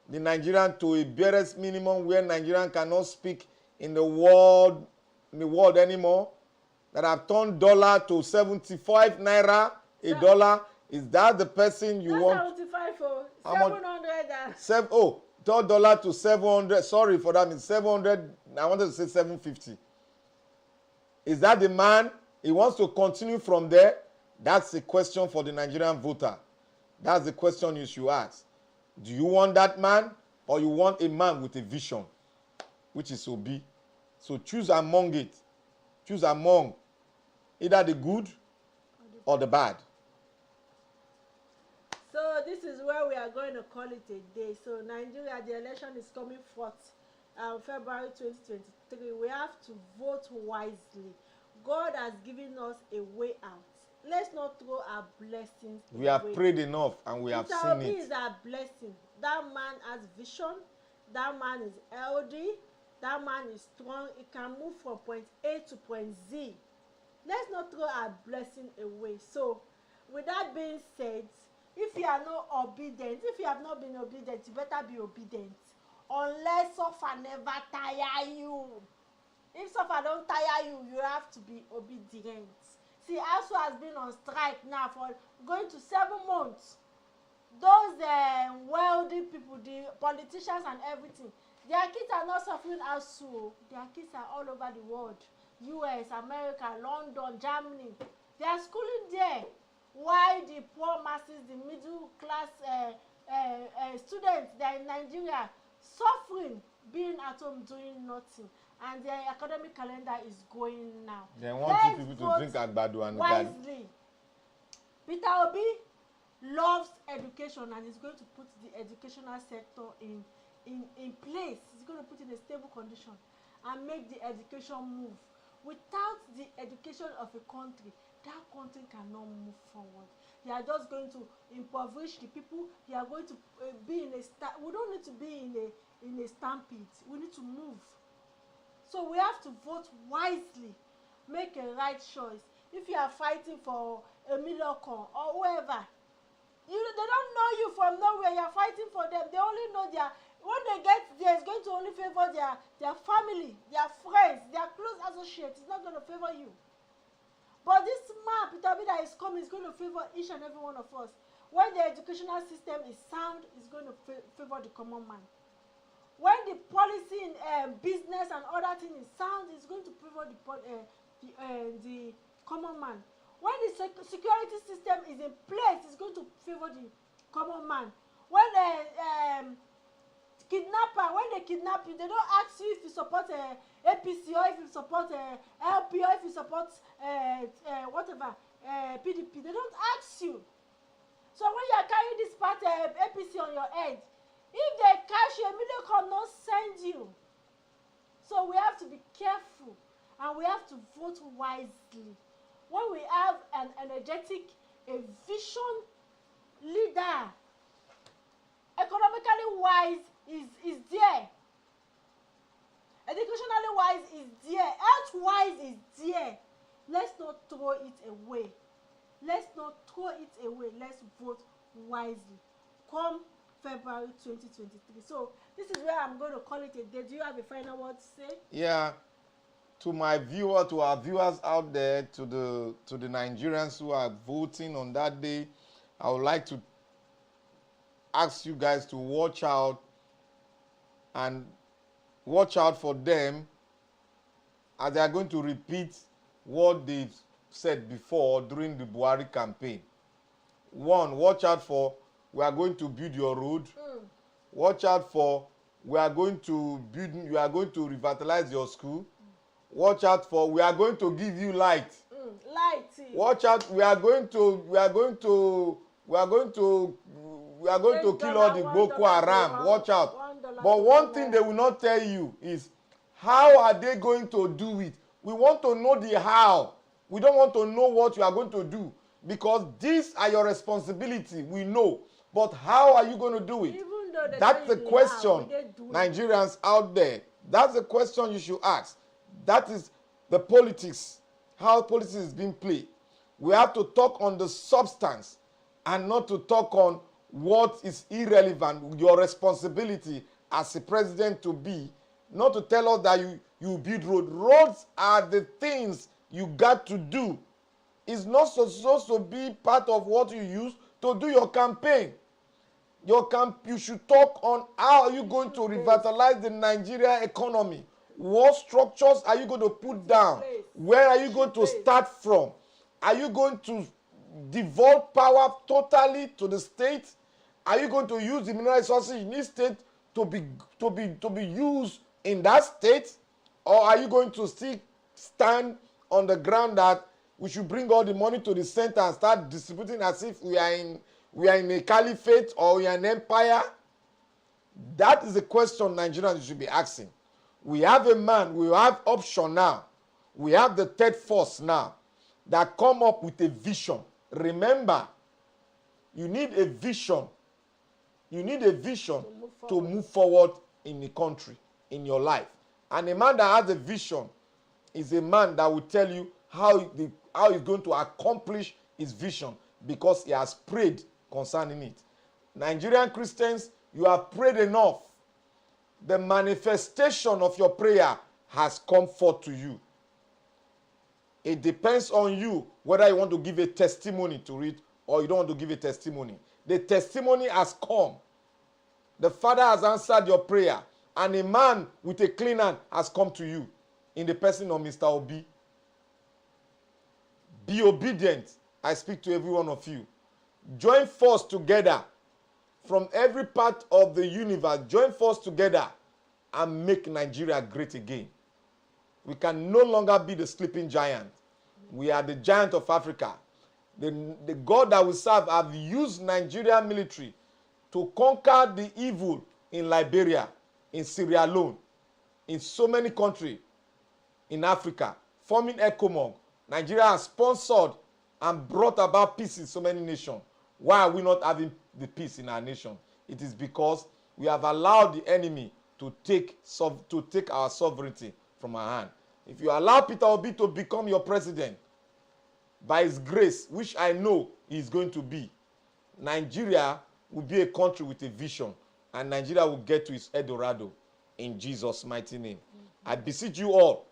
the Nigerian to a barest minimum where Nigerian cannot speak in the world anymore, that have turned dollar to 75 naira a dollar? Is that the person you want? 75 for 700. $3 to 700. Sorry for that. It's 700. I wanted to say 750. Is that the man? He wants to continue from there. That's the question for the Nigerian voter. That's the question you should ask. Do you want that man, or you want a man with a vision, which is Obi? So choose among it. Choose among either the good or the bad. So this is where we are going to call it a day. So Nigeria, the election is coming forth, February 2023. We have to vote wisely. God has given us a way out, let's not throw our blessings We have away. prayed enough and we have Peter seen Obi it. is our blessing. That man has vision. That man is healthy. That man is strong. He can move from point A to point Z. Let's not throw our blessing away. So, with that being said, if you are not obedient, if you have not been obedient, you better be obedient. Unless suffer never tire you. If suffer don't tire you, you have to be obedient. See, ASU has been on strike now for going to 7 months. Those wealthy people, the politicians and everything, their kids are not suffering ASU. Their kids are all over the world. US, America, London, Germany. They are schooling there. Why the poor masses, the middle class students, they are in Nigeria suffering, being at home doing nothing, and their academic calendar is going now. They want you people to drink agbado and wisely. Peter Obi loves education and is going to put the educational sector in place. He's going to put in a stable condition and make the education move. Without the education of a country, that country cannot move forward. They are just going to impoverish the people. They are going to be in a we don't need to be in a stampede. We need to move. So we have to vote wisely, make a right choice. If you are fighting for a Milocon or whoever, they don't know you from nowhere. You are fighting for them. They only know when they get there, it's going to only favor their family, their friends, their close associates. It's not going to favor you. But this man, Peter Obi, that is coming, is going to favor each and every one of us. When the educational system is sound, it's going to favor the common man. When the policy in business and other things is sound, it's going to favor the common man. When the security system is in place, it's going to favor the common man. When when they kidnap you, they don't ask you if you support APC or if you support LP or if you support whatever PDP. They don't ask you. So when you are carrying this part APC on your head, if they catch you, Milocon not send you. So we have to be careful and we have to vote wisely. When we have an energetic, a vision leader, economically wise is there, educationally wise is there, health wise is there. Let's not throw it away. Let's not throw it away. Let's vote wisely. Come February 2023. So this is where I'm going to call it a day. Do you have a final word to say? Yeah. To my viewer, to our viewers out there, to the Nigerians who are voting on that day, I would like to ask you guys to watch out for them, as they are going to repeat what they've said before during the Buhari campaign. One, watch out for, we are going to build your road. Watch out for, you are going to revitalize your school. Watch out for, we are going to give you light. Light. Watch out, we are going to kill all the Boko Haram. Watch out. But one thing they will not tell you is, how are they going to do it? We want to know the how. We don't want to know what you are going to do, because these are your responsibility. We know. But how are you going to do it? That's the question, Nigerians out there. That's the question you should ask. That is the politics, how politics is being played. We have to talk on the substance and not to talk on what is irrelevant. Your responsibility as a president to be, not to tell us that you build roads. Roads are the things you got to do. It's not supposed to be part of what you use to do your campaign. You should talk on how are you going to revitalize the Nigeria economy. What structures are you going to put down? Where are you going to start from? Are you going to devolve power totally to the state? Are you going to use the mineral resources in this state to be used in that state? Or are you going to still stand on the ground that we should bring all the money to the center and start distributing as if we are in a caliphate or we are an empire? That is the question Nigerians should be asking. We have a man, we have option now. We have the third force now. that come up with a vision. Remember, you need a vision. You need a vision to move forward in the country, in your life. And a man that has a vision is a man that will tell you how he's going to accomplish his vision because he has prayed concerning it. Nigerian Christians, you have prayed enough. The manifestation of your prayer has come forth to you. It depends on you whether you want to give a testimony to it or you don't want to give a testimony. The testimony has come. The Father has answered your prayer, and a man with a clean hand has come to you in the person of Mr. Obi. Be obedient. I speak to every one of you. Join force together from every part of the universe. Join force together and make Nigeria great again. We can no longer be the sleeping giant. We are the giant of Africa. The God that we serve have used Nigerian military to conquer the evil in Liberia, in Sierra Leone, in so many countries in Africa, forming ECOMOG. Nigeria has sponsored and brought about peace in so many nations. Why are we not having the peace in our nation? It is because we have allowed the enemy to take our sovereignty from our hand. If you allow Peter Obi to become your president, by his grace, which I know he is going to be, Nigeria will be a country with a vision, and Nigeria will get to its Eldorado in Jesus' mighty name. I beseech you all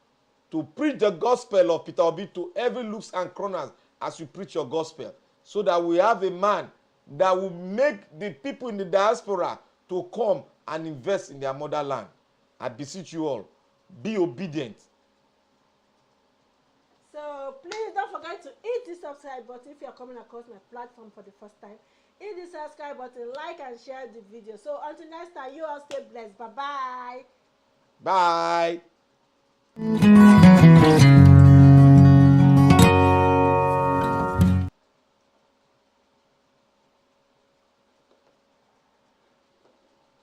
to preach the gospel of Peter Obi to every nooks and corners as you preach your gospel, so that we have a man that will make the people in the diaspora to come and invest in their motherland. I beseech you all, be obedient. So please don't forget to hit the subscribe button if you are coming across my platform for the first time. Hit the subscribe button, like and share the video. So until next time, you all stay blessed. Bye-bye. Bye.